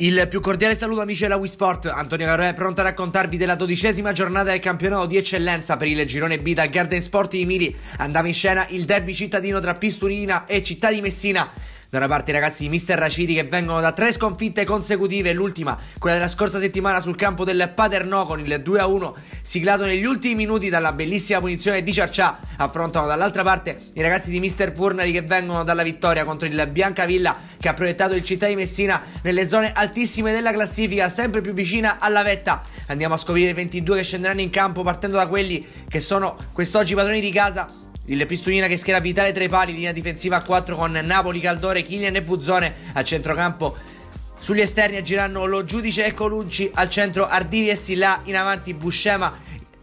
Il più cordiale saluto amici della Wii Sport, Antonio Caroè pronto a raccontarvi della 12ª giornata del campionato di eccellenza per il girone B dal Garden Sport di Mili. Andava in scena il derby cittadino tra Pistoia e Città di Messina. Da una parte i ragazzi di Mister Raciti che vengono da 3 sconfitte consecutive, l'ultima, quella della scorsa settimana sul campo del Paternò con il 2-1 siglato negli ultimi minuti dalla bellissima punizione di Ciarcià. Affrontano dall'altra parte i ragazzi di Mister Furnari che vengono dalla vittoria contro il Biancavilla che ha proiettato il Città di Messina nelle zone altissime della classifica, sempre più vicina alla vetta. Andiamo a scoprire i 22 che scenderanno in campo partendo da quelli che sono quest'oggi padroni di casa. Il Pistoia che schiera Vitale tra i pali, linea difensiva a 4 con Napoli, Caldore, Kilian e Buzzone a centrocampo. Sugli esterni aggiranno Lo Giudice e Colucci, al centro Ardiri e Sillà, in avanti Buscema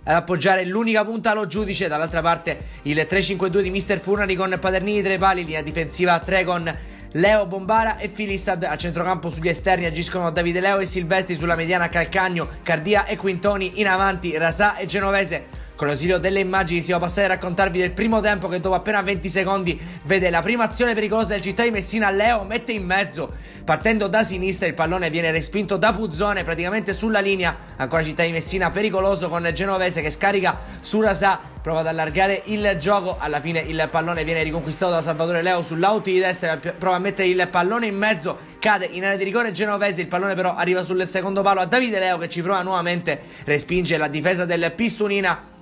ad appoggiare l'unica punta Lo Giudice. Dall'altra parte il 3-5-2 di Mister Furnari con Paternini tra i pali, linea difensiva a 3 con Leo, Bombara e Filistad. A centrocampo sugli esterni agiscono Davide Leo e Silvestri, sulla mediana Calcagno, Cardia e Quintoni, in avanti Rasà e Genovese. Con l'ausilio delle immagini siamo passati a raccontarvi del primo tempo che dopo appena 20 secondi vede la prima azione pericolosa del Città di Messina. Leo mette in mezzo, partendo da sinistra, il pallone viene respinto da Puzzone praticamente sulla linea. Ancora Città di Messina pericoloso con Genovese che scarica su Rasà, prova ad allargare il gioco, alla fine il pallone viene riconquistato da Salvatore Leo sull'auto di destra, prova a mettere il pallone in mezzo, cade in area di rigore Genovese, il pallone però arriva sul secondo palo a Davide Leo che ci prova nuovamente, respinge la difesa del Pistoia.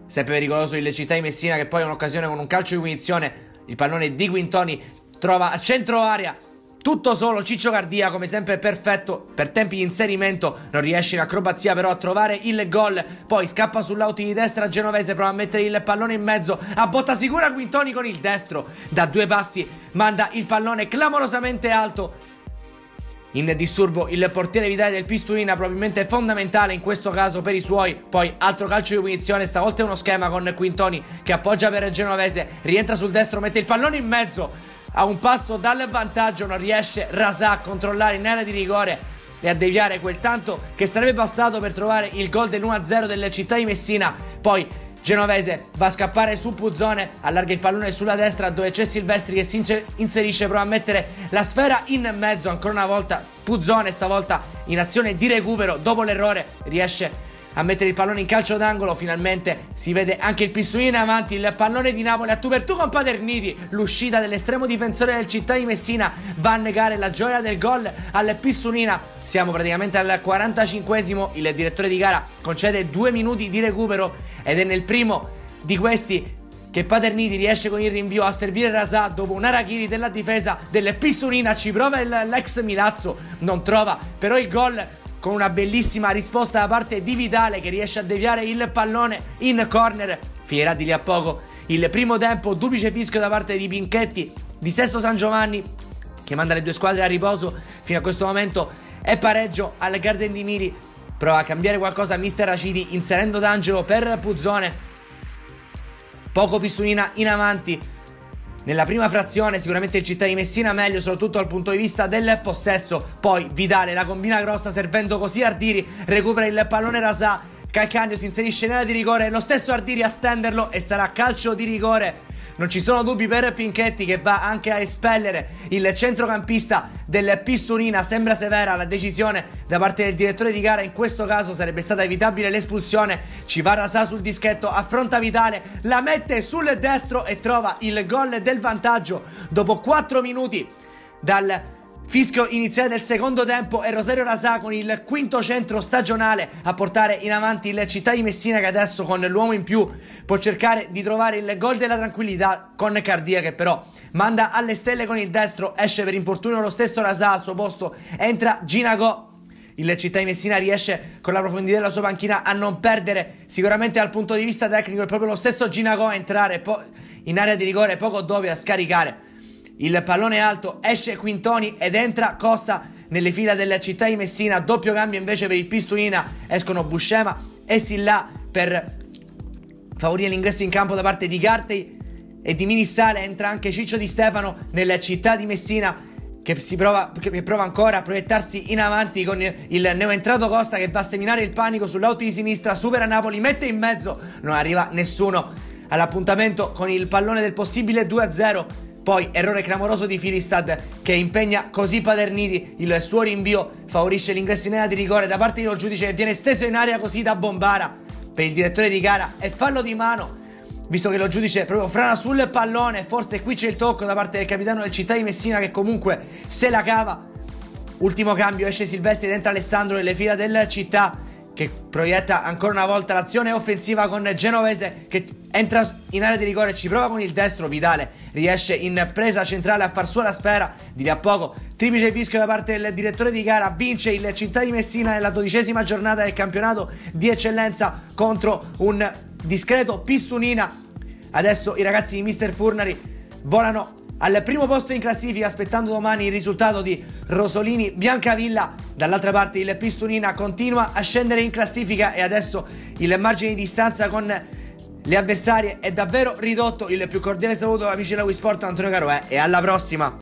Sempre pericoloso il Città di Messina che poi ha un'occasione con un calcio di punizione, il pallone di Quintoni trova a centro area tutto solo Ciccio Cardia, come sempre perfetto per tempi di inserimento, non riesce in acrobazia però a trovare il gol, poi scappa sull'auto di destra Genovese, prova a mettere il pallone in mezzo, a botta sicura Quintoni con il destro, da 2 passi manda il pallone clamorosamente alto. In disturbo il portiere Vitale del Pistoia, probabilmente fondamentale in questo caso per i suoi. Poi altro calcio di punizione, stavolta uno schema con Quintoni che appoggia per Genovese, rientra sul destro, mette il pallone in mezzo, a un passo dal vantaggio non riesce Rasà a controllare in area di rigore e a deviare quel tanto che sarebbe bastato per trovare il gol dell'1-0 del Città di Messina. Poi Genovese va a scappare su Puzzone, allarga il pallone sulla destra dove c'è Silvestri che si inserisce, prova a mettere la sfera in mezzo, ancora una volta Puzzone, stavolta in azione di recupero dopo l'errore riesce a mettere il pallone in calcio d'angolo. Finalmente si vede anche il Pistoia in avanti, il pallone di Napoli a tu per tu con Paterniti, l'uscita dell'estremo difensore del Città di Messina va a negare la gioia del gol al Pistoia. Siamo praticamente al 45esimo, il direttore di gara concede 2 minuti di recupero ed è nel primo di questi che Paterniti riesce con il rinvio a servire Rasà dopo un Arachiri della difesa del Pistoia. Ci prova l'ex Milazzo, non trova però il gol, con una bellissima risposta da parte di Vitale che riesce a deviare il pallone in corner. Finirà di lì a poco il primo tempo, duplice fischio da parte di Pinchetti di Sesto San Giovanni che manda le 2 squadre a riposo. Fino a questo momento è pareggio al Garden di Mili. Prova a cambiare qualcosa Mister Raciti inserendo D'Angelo per Puzzone. Poco Pistoia in avanti nella prima frazione, sicuramente il Città di Messina meglio soprattutto dal punto di vista del possesso. Poi Vitale la combina grossa servendo così Ardiri, recupera il pallone Rasà, Calcagno si inserisce in area di rigore, lo stesso Ardiri a stenderlo e sarà calcio di rigore. Non ci sono dubbi per Pinchetti che va anche a espellere il centrocampista del Pistoia. Sembra severa la decisione da parte del direttore di gara, in questo caso sarebbe stata evitabile l'espulsione. Ci va Rasà sul dischetto, affronta Vitale, la mette sul destro e trova il gol del vantaggio dopo 4 minuti dal fischio iniziale del secondo tempo. È Rosario Rasà con il quinto centro stagionale a portare in avanti il Città di Messina che adesso con l'uomo in più può cercare di trovare il gol della tranquillità con Cardia che però manda alle stelle con il destro, esce per infortunio lo stesso Rasà, al suo posto entra Ginagò. Il Città di Messina riesce con la profondità della sua panchina a non perdere sicuramente dal punto di vista tecnico, è proprio lo stesso Ginagò a entrare in area di rigore poco dopo a scaricare il pallone alto, esce Quintoni ed entra Costa nelle fila della Città di Messina. Doppio cambio invece per il Pistoia, escono Buscema e Sillà per favorire l'ingresso in campo da parte di Gartey e di Minissale. Entra anche Ciccio Di Stefano nella Città di Messina che prova ancora a proiettarsi in avanti con il neoentrato Costa che va a seminare il panico sull'auto di sinistra, supera Napoli, mette in mezzo, non arriva nessuno all'appuntamento con il pallone del possibile 2-0 Poi errore clamoroso di Filistad che impegna così Paterniti, il suo rinvio favorisce l'ingresso in area di rigore da parte dello giudice che viene steso in area così da Bombara per il direttore di gara e fallo di mano, visto che lo giudice proprio frana sul pallone. Forse qui c'è il tocco da parte del capitano del Città di Messina che comunque se la cava. Ultimo cambio, esce Silvestri ed entra Alessandro nelle fila del Città, che proietta ancora una volta l'azione offensiva con Genovese che entra in area di rigore e ci prova con il destro. Vidale riesce in presa centrale a far sua la sfera, di lì a poco triplice fischio da parte del direttore di gara, vince il Città di Messina nella 12ª giornata del campionato di eccellenza contro un discreto Pistunina. Adesso i ragazzi di Mister Furnari volano al primo posto in classifica, aspettando domani il risultato di Rosolini Biancavilla. Dall'altra parte il Pistunina continua a scendere in classifica e adesso il margine di distanza con le avversarie è davvero ridotto. Il più cordiale saluto amici della Wii Sport, Antonio Caroè, e alla prossima.